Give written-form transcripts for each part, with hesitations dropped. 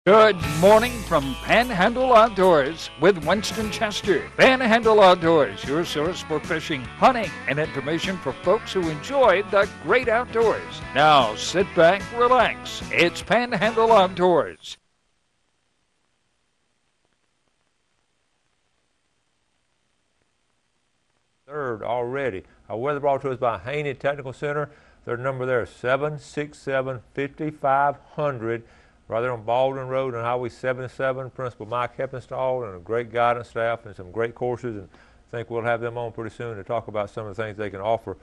Good morning from Panhandle Outdoors with Winston Chester. Panhandle Outdoors, your source for fishing, hunting, and information for folks who enjoy the great outdoors. Now sit back, relax. It's Panhandle Outdoors. Third already. Our weather brought to us by Haney Technical Center. Their number there is 767-5500. Right there on Baldwin Road and Highway 77, Principal Mike Heppenstall and a great guidance staff and some great courses, and I think we'll have them on pretty soon to talk about some of the things they can offer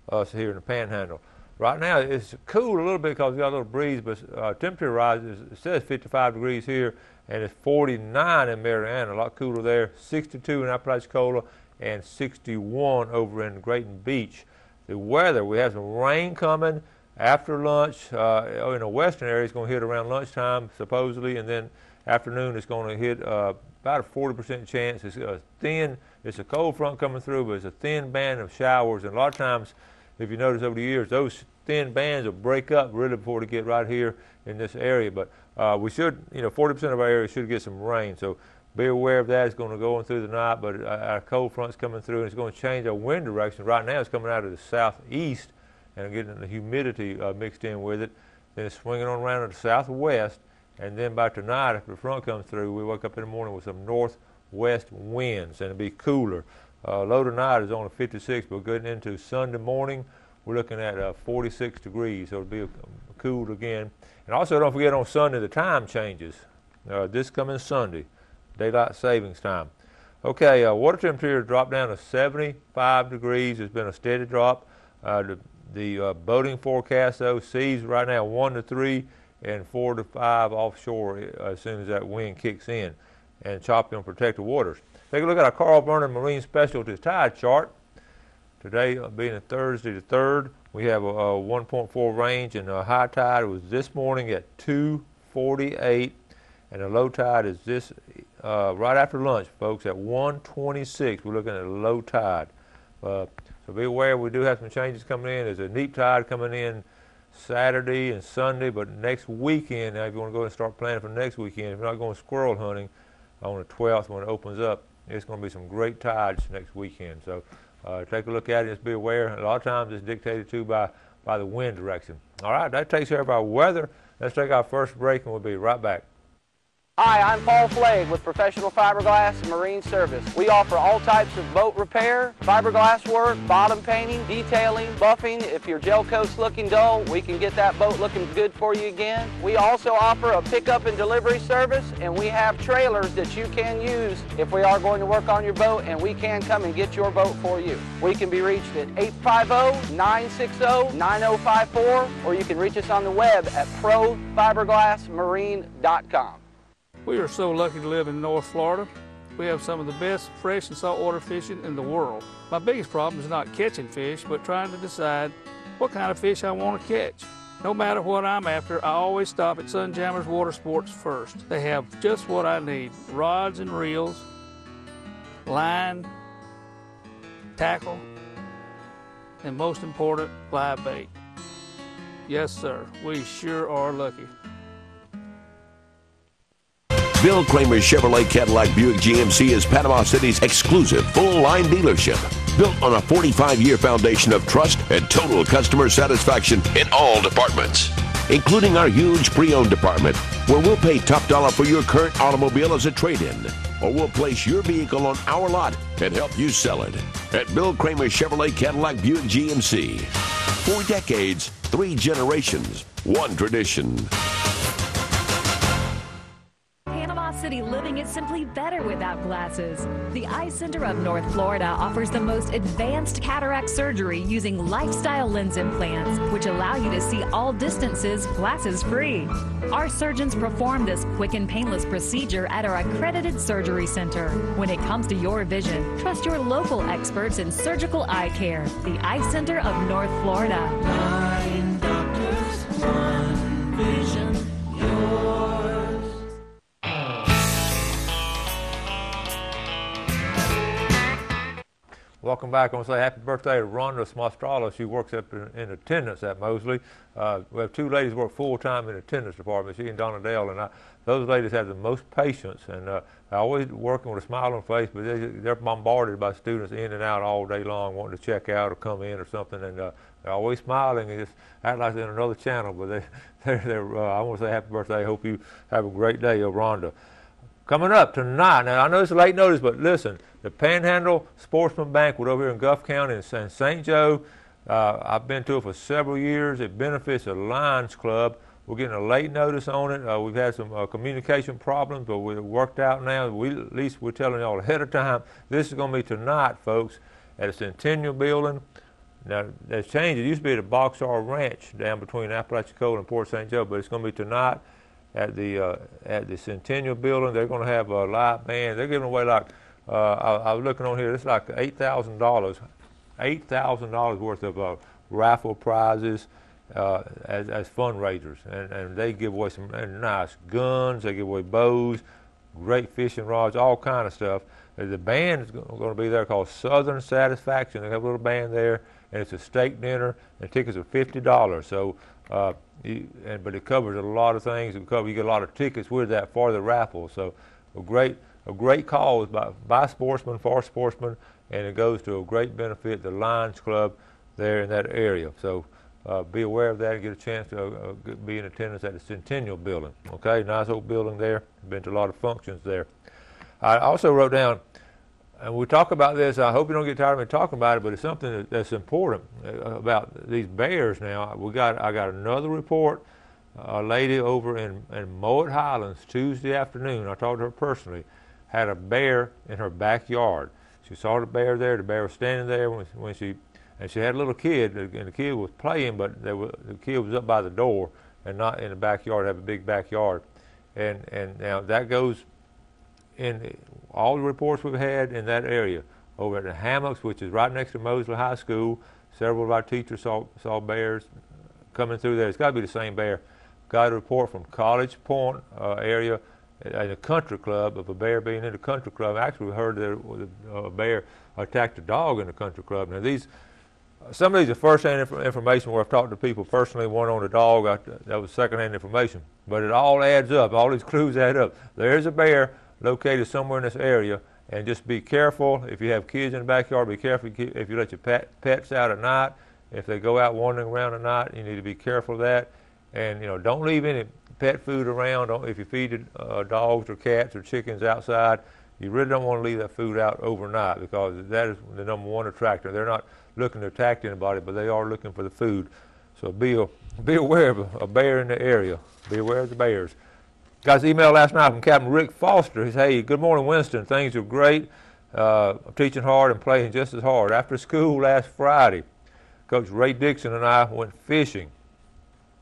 us here in the Panhandle. Right now it's cool a little bit because we got a little breeze, but temperature rises. It says 55 degrees here, and it's 49 in Marianna, a lot cooler there, 62 in Apalachicola, and 61 over in Grayton Beach. The weather, we have some rain coming after lunch. In the western area, it's going to hit around lunchtime, supposedly, and then afternoon it's going to hit about a 40% chance. It's a cold front coming through, but it's a thin band of showers, and a lot of times, if you notice over the years, those thin bands will break up really before they get right here in this area. But we should, 40% of our area should get some rain, so be aware of that. It's going to go on through the night, but our cold front's coming through, and it's going to change our wind direction. Right now, it's coming out of the southeast, and getting the humidity mixed in with it. Then it's swinging on around to the southwest, and then by tonight, after the front comes through, we wake up in the morning with some northwest winds, and it'll be cooler. Low tonight is only 56, but getting into Sunday morning, we're looking at 46 degrees, so it'll be cool again. And also, don't forget on Sunday, the time changes. This coming Sunday, daylight savings time. Okay, water temperature dropped down to 75 degrees. It's been a steady drop. The boating forecast, though, seas right now 1 to 3 and 4 to 5 offshore as soon as that wind kicks in, and choppy on protected waters. Take a look at our Carl Vernon Marine Specialties tide chart. Today, being a Thursday the 3rd, we have a 1.4 range, and the high tide was this morning at 2:48, and the low tide is this right after lunch, folks, at 1:26. We're looking at a low tide. So be aware, we do have some changes coming in. There's a neap tide coming in Saturday and Sunday, but next weekend, now if you want to go and start planning for next weekend, if you're not going squirrel hunting on the 12th when it opens up, it's going to be some great tides next weekend. So take a look at it, just be aware. A lot of times it's dictated to by the wind direction. All right, that takes care of our weather. Let's take our first break, and we'll be right back. Hi, I'm Paul Flagg with Professional Fiberglass and Marine Service. We offer all types of boat repair, fiberglass work, bottom painting, detailing, buffing. If your gel coat's looking dull, we can get that boat looking good for you again. We also offer a pickup and delivery service, and we have trailers that you can use if we are going to work on your boat, and we can come and get your boat for you. We can be reached at 850-960-9054, or you can reach us on the web at profiberglassmarine.com. We are so lucky to live in North Florida. We have some of the best fresh and saltwater fishing in the world. My biggest problem is not catching fish, but trying to decide what kind of fish I want to catch. No matter what I'm after, I always stop at Sunjammers Water Sports first. They have just what I need: rods and reels, line, tackle, and most important, live bait. Yes, sir, we sure are lucky. Bill Kramer Chevrolet Cadillac Buick GMC is Panama City's exclusive full-line dealership, built on a 45-year foundation of trust and total customer satisfaction in all departments, including our huge pre-owned department, where we'll pay top dollar for your current automobile as a trade-in, or we'll place your vehicle on our lot and help you sell it. At Bill Kramer Chevrolet Cadillac Buick GMC. 4 decades, 3 generations, 1 tradition. City living is simply better without glasses. The Eye Center of North Florida offers the most advanced cataract surgery using lifestyle lens implants, which allow you to see all distances glasses-free. Our surgeons perform this quick and painless procedure at our accredited surgery center. When it comes to your vision, trust your local experts in surgical eye care. The Eye Center of North Florida. 9 doctors, 1 vision, yours. Welcome back. I want to say happy birthday to Rhonda Smostrala. She works up in attendance at Mosley. We have two ladies work full-time in the attendance department, she and Donna Dale, and those ladies have the most patience, and they're always working with a smile on their face, but they're bombarded by students in and out all day long wanting to check out or come in or something, and they're always smiling and just act like they're in another channel, but I want to say happy birthday. I hope you have a great day, Rhonda. Coming up tonight, now I know it's a late notice, but listen, the Panhandle Sportsman Banquet over here in Guff County in St. Joe, I've been to it for several years. It benefits the Lions Club. We're getting a late notice on it. We've had some communication problems, but we're worked out now. At least we're telling y'all ahead of time. This is going to be tonight, folks, at the Centennial Building. Now, there's changed. It used to be at the Boxar Ranch down between Apalachicola and Port St. Joe, but it's going to be tonight at the Centennial Building. They're going to have a live band. They're giving away like, I was looking on here, it's like $8,000 worth of raffle prizes as fundraisers. And they give away some nice guns, they give away bows, great fishing rods, all kind of stuff. The band is going to be there called Southern Satisfaction. They have a little band there, and it's a steak dinner, and tickets are $50. So, but it covers a lot of things. You get a lot of tickets with that for the raffle. So, a great cause by sportsmen for sportsmen, and it goes to a great benefit, the Lions Club there in that area. So, be aware of that and get a chance to be in attendance at the Centennial Building. Okay, nice old building there. Been to a lot of functions there. I also wrote down, and we talk about this, I hope you don't get tired of me talking about it, but it's something that's important about these bears now. I got another report. A lady over in Mowat Highlands Tuesday afternoon, I talked to her personally, had a bear in her backyard. She saw the bear there. The bear was standing there when she had a little kid, and the kid was playing, but the kid was up by the door and not in the backyard. Have a big backyard, and now that goes in all the reports we've had in that area. Over at the Hammocks, which is right next to Mosley High School, several of our teachers saw bears coming through there. It's got to be the same bear. Got a report from College Point area at a country club of a bear being in the country club. Actually, we heard that a bear attacked a dog in the country club. Now, some of these are first-hand information where I've talked to people personally. One on the dog, that was second-hand information. But it all adds up. All these clues add up. There's a bear located somewhere in this area, and just be careful. If you have kids in the backyard, be careful if you let your pets out at night. If they go out wandering around at night, you need to be careful of that. And don't leave any pet food around. If you feed dogs or cats or chickens outside, you really don't want to leave that food out overnight, because that is the #1 attractor. They're not looking to attack anybody, but they are looking for the food. So be aware of a bear in the area. Be aware of the bears. Got an email last night from Captain Rick Foster. He says, "Hey, good morning, Winston. Things are great. I'm teaching hard and playing just as hard. After school last Friday, Coach Ray Dixon and I went fishing.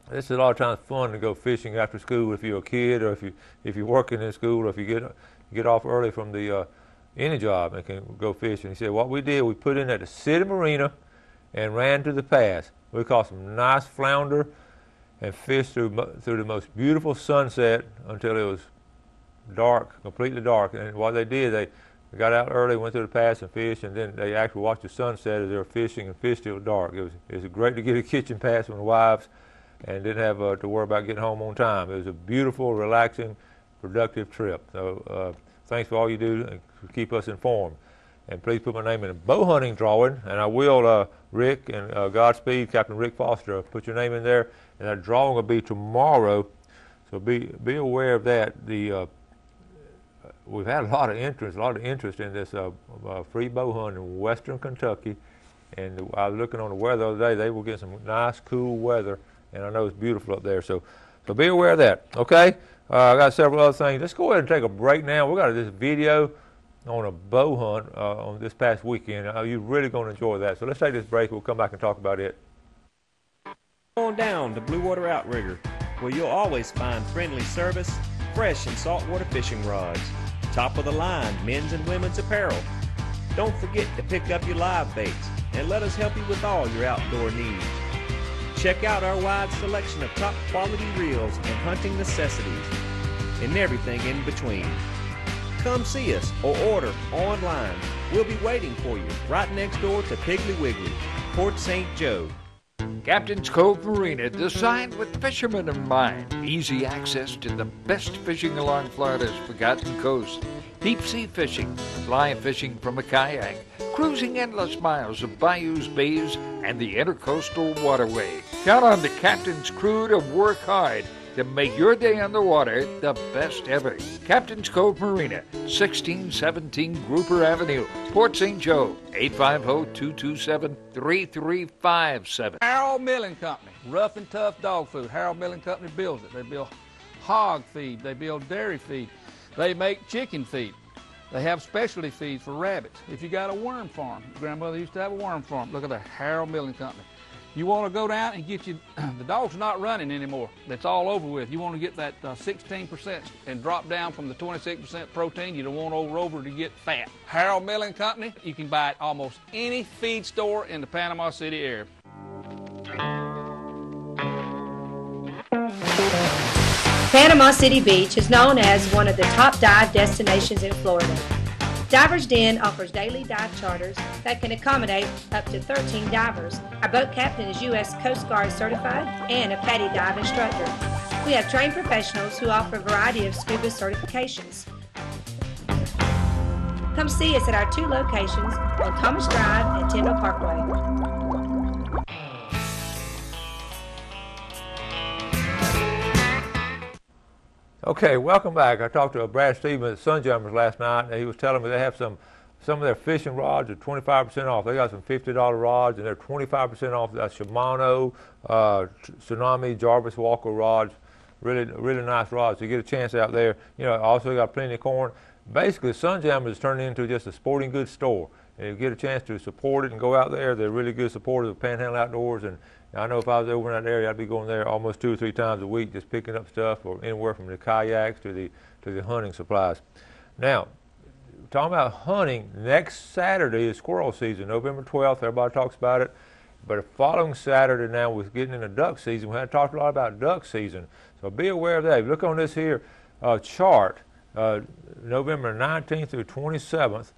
This is a lot of times fun to go fishing after school if you're a kid, or if you're working in school, or if you get off early from the any job and can go fishing." He said, "What we did, we put in at the city marina and ran to the pass. We caught some nice flounder and fished through the most beautiful sunset until it was dark, completely dark. And what they did, they got out early, went through the pass and fished, and then they actually watched the sunset as they were fishing and fished till dark. It was great to get a kitchen pass from the wives and didn't have to worry about getting home on time. It was a beautiful, relaxing, productive trip. So thanks for all you do and keep us informed. And please put my name in a bow hunting drawing, and I will, Rick, and Godspeed, Captain Rick Foster, put your name in there, and that drawing will be tomorrow, so be aware of that. We've had a lot of interest in this free bow hunt in western Kentucky, and I was looking on the weather the other day. They will get some nice, cool weather, and I know it's beautiful up there, so be aware of that, okay? I got several other things. Let's go ahead and take a break now. We got this video on a bow hunt on this past weekend. You're really going to enjoy that. So let's take this break. We'll come back and talk about it. On down to Blue Water Outrigger, where you'll always find friendly service, fresh and saltwater fishing rods, top of the line men's and women's apparel. Don't forget to pick up your live baits and let us help you with all your outdoor needs. Check out our wide selection of top quality reels and hunting necessities, and everything in between. Come see us or order online. We'll be waiting for you right next door to Piggly Wiggly, Port St. Joe. Captain's Cove Marina, designed with fishermen in mind. Easy access to the best fishing along Florida's forgotten coast. Deep sea fishing, fly fishing from a kayak, cruising endless miles of bayous, bays, and the intercoastal waterway. Count on the Captain's crew to work hard to make your day on the water the best ever. Captain's Cove Marina, 1617 Grouper Avenue, Port St. Joe, 850-227-3357. Harold Milling Company, rough and tough dog food. Harold Milling Company builds it. They build hog feed. They build dairy feed. They make chicken feed. They have specialty feeds for rabbits. If you got a worm farm, grandmother used to have a worm farm. Look at the Harold Milling Company. You want to go down and get you, the dog's not running anymore. That's all over with. You want to get that 16% and drop down from the 26% protein. You don't want over to get fat. Harold Milling Company, you can buy it at almost any feed store in the Panama City area. Panama City Beach is known as one of the top dive destinations in Florida. Divers Den offers daily dive charters that can accommodate up to 13 divers. Our boat captain is U.S. Coast Guard certified and a PADI dive instructor. We have trained professionals who offer a variety of scuba certifications. Come see us at our 2 locations on Thomas Drive and Tyndall Parkway. Okay, welcome back. I talked to Brad Stevens at Sunjumpers last night, and he was telling me they have some of their fishing rods are 25% off. They got some $50 rods, and they're 25% off. That's Shimano, Tsunami, Jarvis Walker rods. Really nice rods. So you get a chance out there. You know, also got plenty of corn. Basically, Sunjumpers is turning into just a sporting goods store. And you get a chance to support it and go out there. They're really good supporters of Panhandle Outdoors, and I know if I was over in that area, I'd be going there almost 2 or 3 times a week, just picking up stuff, or anywhere from the kayaks to the hunting supplies. Now, talking about hunting, next Saturday is squirrel season, November 12th. Everybody talks about it. But the following Saturday now, we're getting into duck season. We had talked a lot about duck season, so be aware of that. If you look on this here chart, November 19th through 27th.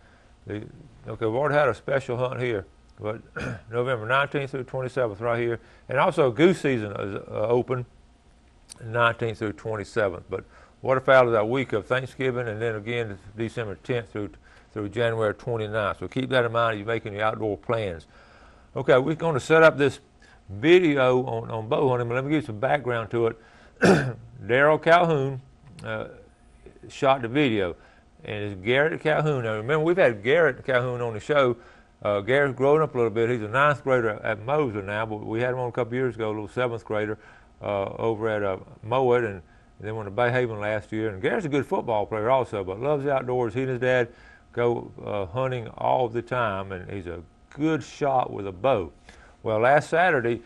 Okay, we've already had a special hunt here. But November 19th through 27th right here. And also goose season is open 19th through 27th. But waterfowl is that week of Thanksgiving, and then again December 10th through January 29th. So keep that in mind as you're making your outdoor plans. Okay, we're going to set up this video on bow hunting, but let me give you some background to it. Daryl Calhoun shot the video, and it's Garrett Calhoun. Now remember, we've had Garrett Calhoun on the show. Garrett's grown up a little bit. He's a 9th grader at Moser now, but we had him on a couple years ago, a little 7th grader over at Mowat, and then went to Bay Haven last year. And Garrett's a good football player also, but loves the outdoors. He and his dad go hunting all the time, and he's a good shot with a bow. Well, last Saturday,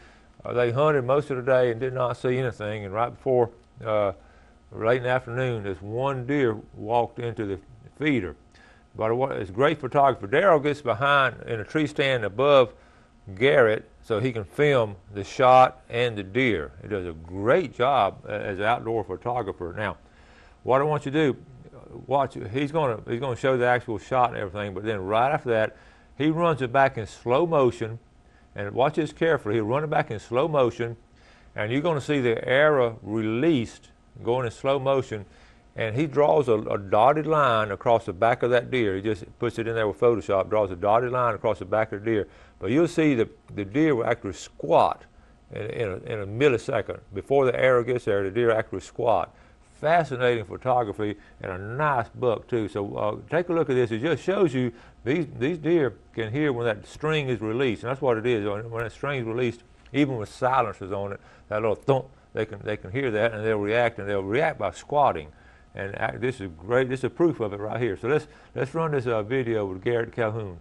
they hunted most of the day and did not see anything, and right before late in the afternoon, this one deer walked into the feeder. But it's great photography. Daryl gets behind in a tree stand above Garrett so he can film the shot and the deer. He does a great job as an outdoor photographer. Now, what I want you to do, watch. He's going to show the actual shot and everything, but then right after that, he runs it back in slow motion. And watch this carefully. He'll run it back in slow motion, and you're going to see the arrow released going in slow motion. And he draws a dotted line across the back of that deer. He just puts it in there with Photoshop, draws a dotted line across the back of the deer. But you'll see the deer will actually squat in a millisecond. Before the arrow gets there, the deer actually squat. Fascinating photography, and a nice buck too. So take a look at this. It just shows you these deer can hear when that string is released, and that's what it is. When that string is released, even with silencers on it, that little thump, they can hear that, and they'll react by squatting. And this is great. This is proof of it right here. So let's run this video with Garrett Calhoun.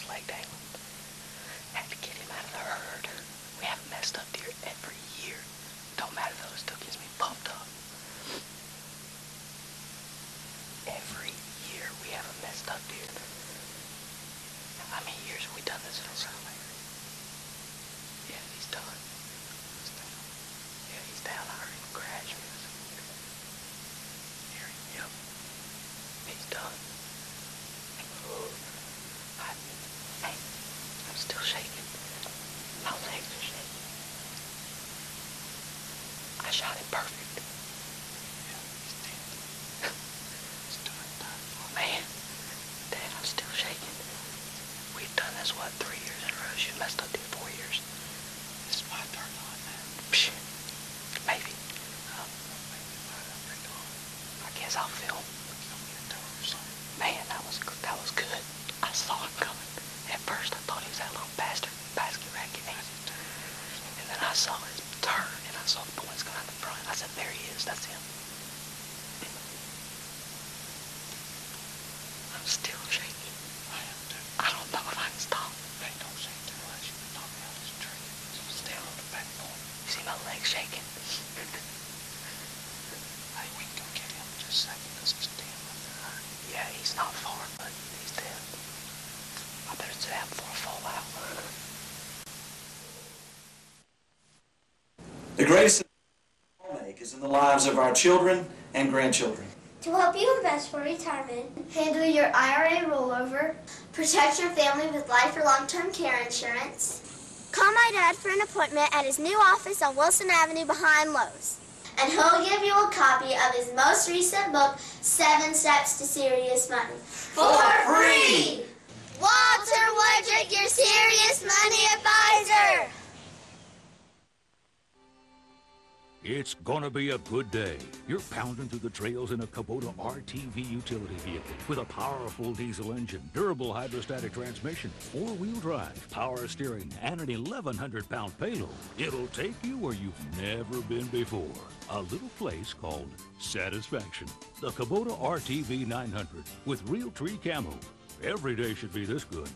flag dangling. Had to get him out of the herd. We have messed up deer every year. Don't matter though, it still gets me pumped up. Every year we have a messed up deer. How many years have we done this in a row? Yeah, he's done. Yeah, he's down. I heard him crash. Yep. He's done. I'm still shaking. My legs are shaking. I shot him perfect. Yeah, he's dead. Oh man, Dad, I'm still shaking. We've done this, what, 3 years in a row? She's messed up 4 years. This is my third time, man. Psh, maybe. I guess I'll film. Man, that was good. I saw him coming. At first, I thought he was that little bastard basket racket. And then I saw his turn, and I saw the points going out the front. I said, there he is. That's him. I'm still shaking. I am too. I don't know if I can stop. Hey, don't shake too much. You can knock me out of this tree. So stay on the back corner. You see my legs shaking? Hey, we can go get him in just a second because he's dead right there. Yeah, he's not far, but he's dead. I better sit down before I fall out. The greatest we make is in the lives of our children and grandchildren. To help you invest for retirement, handle your IRA rollover, protect your family with life or long-term care insurance. Call my dad for an appointment at his new office on Wilson Avenue behind Lowe's. And he'll give you a copy of his most recent book, 7 Steps to Serious Money. For free! Walter Woodrick, your serious money advisor! It's gonna be a good day. You're pounding through the trails in a Kubota RTV utility vehicle with a powerful diesel engine, durable hydrostatic transmission, 4-wheel drive, power steering, and an 1,100-pound payload. It'll take you where you've never been before. A little place called Satisfaction. The Kubota RTV 900 with real tree camo. Every day should be this good.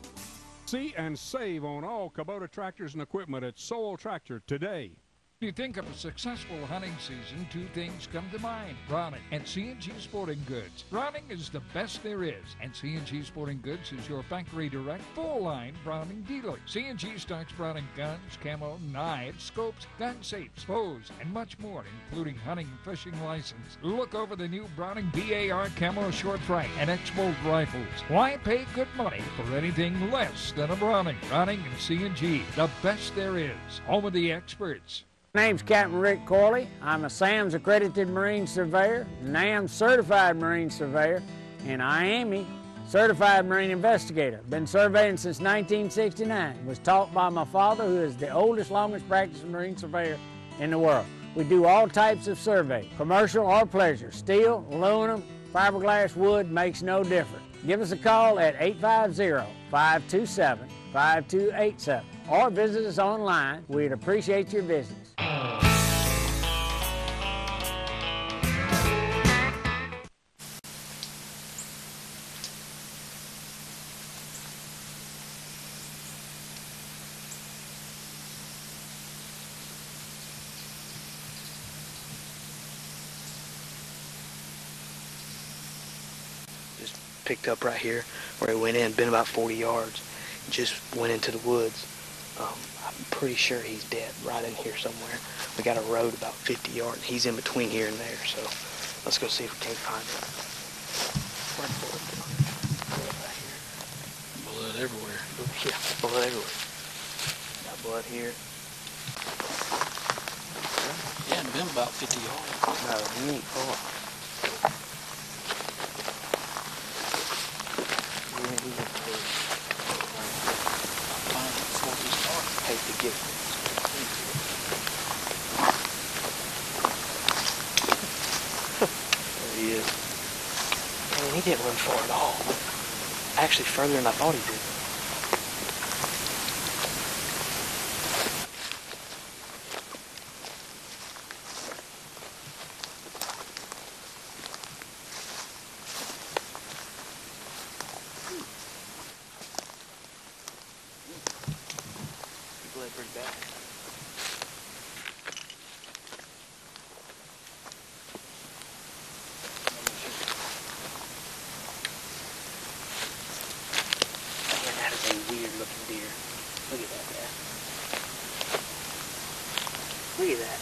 See and save on all Kubota tractors and equipment at Sowell Tractor today. When you think of a successful hunting season, 2 things come to mind: Browning and C&G Sporting Goods. Browning is the best there is, and C&G Sporting Goods is your factory direct, full-line Browning dealer. C&G stocks Browning guns, camo, knives, scopes, gun safes, bows, and much more, including hunting and fishing license. Look over the new Browning BAR camo short right and X-Bolt rifles. Why pay good money for anything less than a Browning? Browning and C&G, the best there is. Home of the experts. My name's Captain Rick Corley. I'm a SAMS accredited Marine Surveyor, NAMS certified Marine Surveyor, and IAME certified Marine Investigator. Been surveying since 1969. Was taught by my father, who is the oldest, longest practicing Marine Surveyor in the world. We do all types of survey, commercial or pleasure. Steel, aluminum, fiberglass, wood, makes no difference. Give us a call at 850-527-5287 or visit us online. We'd appreciate your visits. Just picked up right here where he went in, been about 40 yards, just went into the woods. I'm pretty sure he's dead right in here somewhere. We got a road about 50 yards. He's in between here and there, so let's go see if we can't find him. Where'd the bullet go? Blood right here. Blood everywhere. Yeah, blood everywhere. Got blood here. Yeah, it's been about 50 yards. No, he ain't far. Hate to get there he is. Man, he didn't run far at all. Actually, further than I thought he did. Look at that.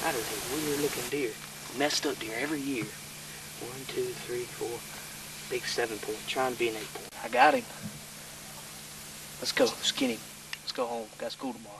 That is a weird looking deer. Messed up deer every year. 1, 2, 3, 4. Big 7-point. Trying to be an 8-point. I got him. Let's go. Skin him. Let's go home. Got school tomorrow.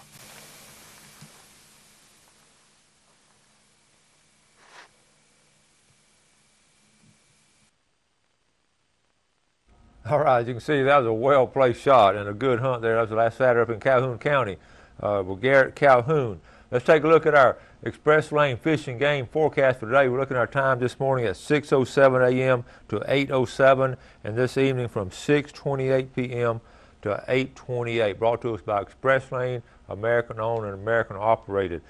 All right, as you can see, that was a well-placed shot and a good hunt there. That was the last Saturday up in Calhoun County with Garrett Calhoun. Let's take a look at our Express Lane Fish and Game forecast for today. We're looking at our time this morning at 6:07 a.m. to 8:07, and this evening from 6:28 p.m. to 8:28. Brought to us by Express Lane, American-owned and American-operated.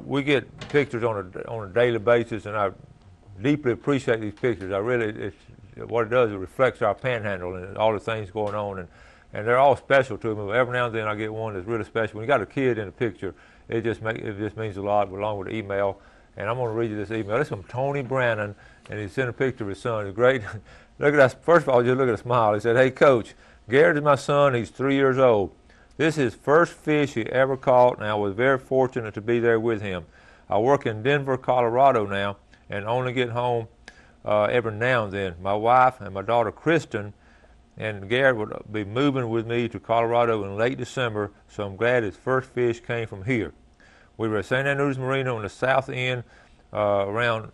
We get pictures on a daily basis, and I deeply appreciate these pictures. I really, what it does, it reflects our Panhandle and all the things going on, and they're all special to me. Every now and then I get one that's really special. When you got a kid in the picture, it just means a lot, along with the email. And I'm going to read you this email. This is from Tony Brannon, and he sent a picture of his son. It's great. Look at that. First of all, just look at the smile. He said, "Hey, Coach, Garrett is my son. He's 3 years old. This is his first fish he ever caught, and I was very fortunate to be there with him. I work in Denver, Colorado now, and only get home every now and then. My wife and my daughter, Kristen, and Garrett would be moving with me to Colorado in late December, so I'm glad his first fish came from here. We were at St. Andrews Marina on the south end around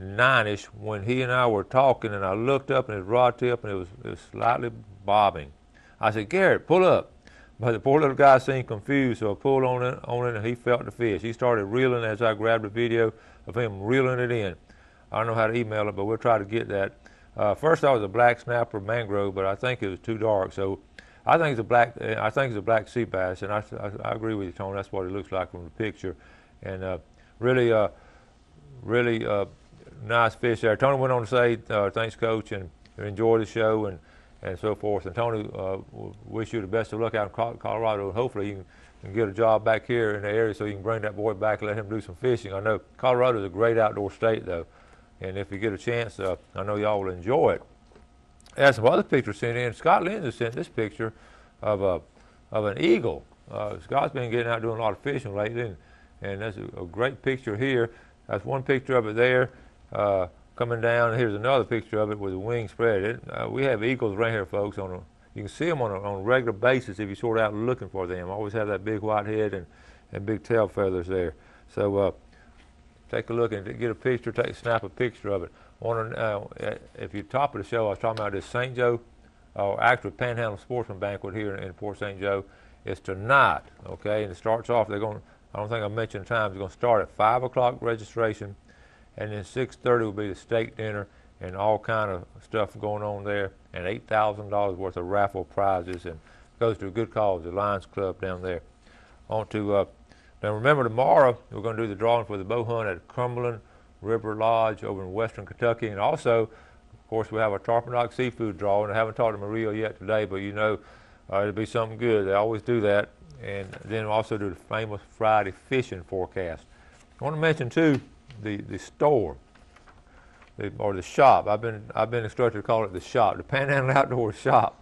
9-ish when he and I were talking, and I looked up and his rod tip, and it was slightly bobbing. I said, 'Garrett, pull up.' But the poor little guy seemed confused, so I pulled on it, and he felt the fish. He started reeling as I grabbed a video of him reeling it in. I don't know how to email it, but we'll try to get that. First I was a black snapper mangrove, but I think it was too dark. So I think it's a black sea bass, and I agree with you, Tony. That's what it looks like from the picture, and really nice fish there. Tony went on to say, "Thanks, Coach, and enjoy the show," and so forth. And Tony, wish you the best of luck out in Colorado, and hopefully you can get a job back here in the area so you can bring that boy back and let him do some fishing. I know Colorado is a great outdoor state, though. And if you get a chance, I know y'all will enjoy it. There's some other pictures sent in. Scott Lindsay sent this picture of an eagle. Scott's been getting out doing a lot of fishing lately, and that's a great picture here. That's one picture of it there coming down. And here's another picture of it with the wings spread. We have eagles right here, folks. You can see them on a regular basis if you're sort of out looking for them. Always have that big white head and big tail feathers there. So take a look and get a picture, snap a picture of it. If you're top of the show, I was talking about this St. Joe, actually Panhandle Sportsman Banquet here in Port St. Joe. It's tonight, okay? And it starts off, I don't think I mentioned the time, it's going to start at 5 o'clock registration, and then 6:30 will be the steak dinner and all kind of stuff going on there, and $8,000 worth of raffle prizes, and goes to a good cause, the Lions Club down there. Now remember, tomorrow we're going to do the drawing for the bow hunt at Cumberland River Lodge over in western Kentucky. And also, of course, we have our Tarpon Rock seafood drawing. I haven't talked to Maria yet today, but you know it'll be something good. They always do that. And then we'll also do the famous Friday fishing forecast. I want to mention, too, the store, or the shop. I've been instructed to call it the shop, the Panhandle Outdoor Shop.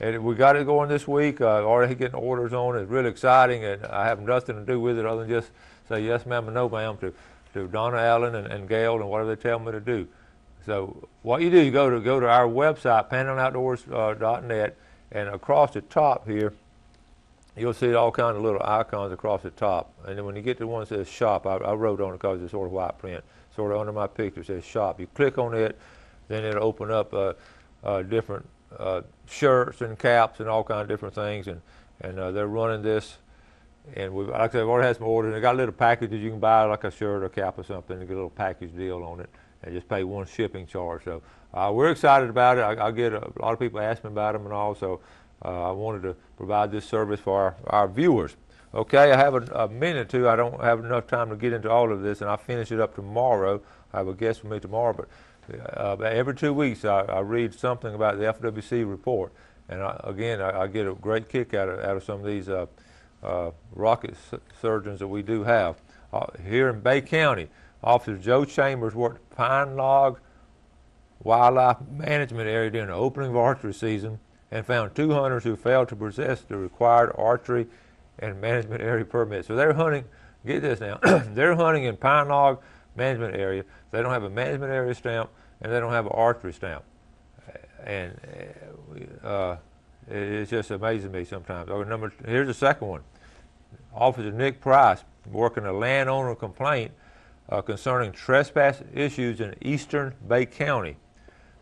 And we got it going this week. Already getting orders on it. It's really exciting, and I have nothing to do with it other than just say yes, ma'am, and no, ma'am to Donna Allen and Gail and whatever they tell me to do. So what you do, you go to our website, panhandleoutdoors.net, and across the top here, you'll see all kinds of little icons across the top. And then when you get to one that says shop, I wrote on it because it's sort of white print, sort of under my picture, it says shop. You click on it, then it'll open up different shirts and caps and all kinds of different things, and they're running this, and like I said, I've already had some orders. They got little packages you can buy, like a shirt or a cap or something, and get a little package deal on it, and just pay one shipping charge. So we're excited about it. I get a lot of people ask me about them and all, so I wanted to provide this service for our viewers. Okay, I have a minute or two. I don't have enough time to get into all of this, and I'll finish it up tomorrow. I have a guest with me tomorrow, but every 2 weeks I read something about the FWC report, and I get a great kick out of some of these rocket surgeons that we do have. Here in Bay County, Officer Joe Chambers worked Pine Log Wildlife Management Area during the opening of archery season and found 2 hunters who failed to possess the required archery and management area permits. So they're hunting, get this now, they're hunting in Pine Log management area. They don't have a management area stamp, and they don't have an archery stamp. And it's just amazing me sometimes. Here's the second one. Officer Nick Price working a landowner complaint concerning trespass issues in eastern Bay County.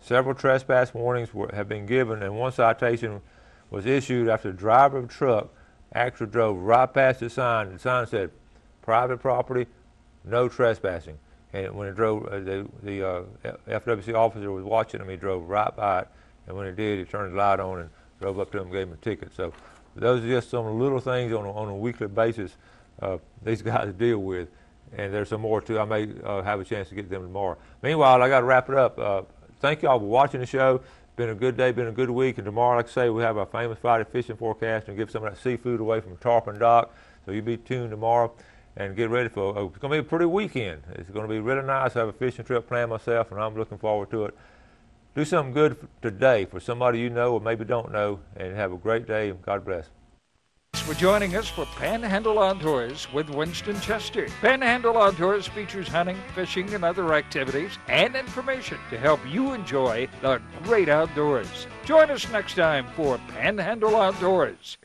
Several trespass warnings have been given, and one citation was issued after the driver of the truck actually drove right past the sign. The sign said, "Private property, no trespassing." And when it drove, the FWC officer was watching him. He drove right by it, and when he did, he turned his light on and drove up to him and gave him a ticket. So those are just some little things on a weekly basis these guys deal with, and there's some more too. I may have a chance to get them tomorrow. Meanwhile, I got to wrap it up. Thank you all for watching the show. Been a good day, been a good week, and tomorrow, like I say, we have our famous Friday fishing forecast and give some of that seafood away from Tarpon Dock. So you be tuned tomorrow and get ready for it's going to be a pretty weekend. It's going to be really nice. I have a fishing trip planned myself, and I'm looking forward to it. Do something good today for somebody you know or maybe don't know, and have a great day, and God bless. Thanks for joining us for Panhandle Outdoors with Winston Chester. Panhandle Outdoors features hunting, fishing, and other activities and information to help you enjoy the great outdoors. Join us next time for Panhandle Outdoors.